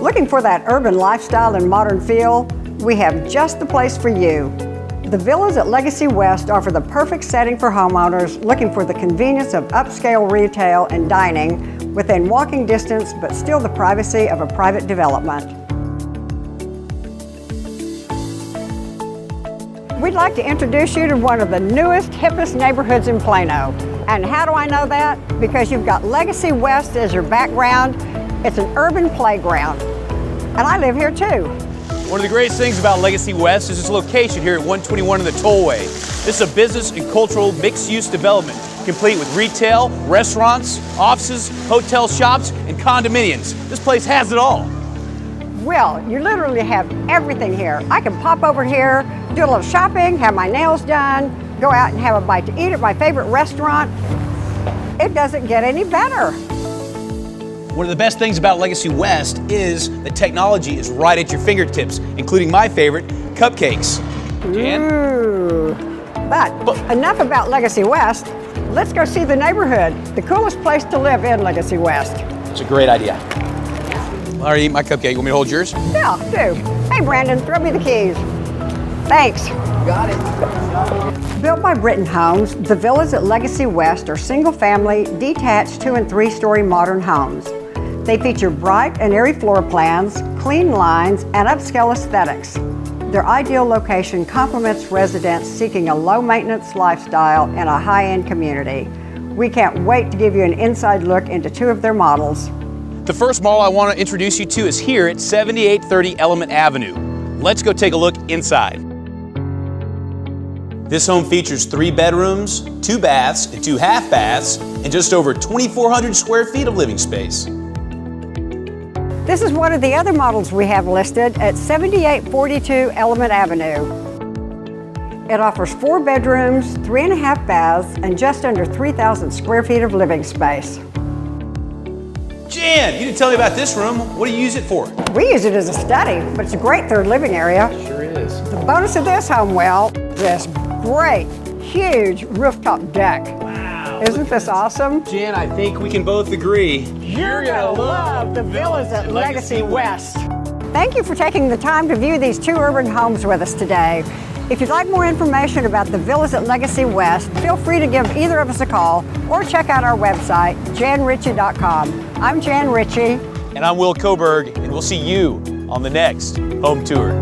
Looking for that urban lifestyle and modern feel? We have just the place for you. The villas at Legacy West offer the perfect setting for homeowners looking for the convenience of upscale retail and dining within walking distance, but still the privacy of a private development. We'd like to introduce you to one of the newest, hippest neighborhoods in Plano. And how do I know that? Because you've got Legacy West as your background. It's an urban playground. And I live here too. One of the greatest things about Legacy West is its location here at 121 in the Tollway. This is a business and cultural mixed-use development, complete with retail, restaurants, offices, hotel shops, and condominiums. This place has it all. Well, you literally have everything here. I can pop over here, do a little shopping, have my nails done, go out and have a bite to eat at my favorite restaurant. It doesn't get any better. One of the best things about Legacy West is that technology is right at your fingertips, including my favorite, cupcakes. Jan? Ooh. But enough about Legacy West. Let's go see the neighborhood, the coolest place to live in Legacy West. It's a great idea. I already eat my cupcake. You want me to hold yours? Yeah, do. Hey, Brandon, throw me the keys. Thanks. Got it. Built by Britton Homes, the villas at Legacy West are single-family, detached 2- and 3-story modern homes. They feature bright and airy floor plans, clean lines, and upscale aesthetics. Their ideal location complements residents seeking a low-maintenance lifestyle in a high-end community. We can't wait to give you an inside look into 2 of their models. The first model I want to introduce you to is here at 7830 Element Avenue. Let's go take a look inside. This home features 3 bedrooms, 2 baths, and 2 half baths, and just over 2,400 square feet of living space. This is one of the other models we have listed at 7842 Element Avenue. It offers 4 bedrooms, 3.5 baths, and just under 3,000 square feet of living space. Jan, you didn't tell me about this room. What do you use it for? We use it as a study, but it's a great third living area. Sure is. The bonus of this home, well, this great, huge rooftop deck. Wow. Isn't this awesome? Jan, I think we can both agree. You're gonna love the villas at Legacy West. Thank you for taking the time to view these 2 urban homes with us today. If you'd like more information about the villas at Legacy West, feel free to give either of us a call or check out our website, janritchie.com. I'm Jan Ritchie. And I'm Will Koberg, and we'll see you on the next home tour.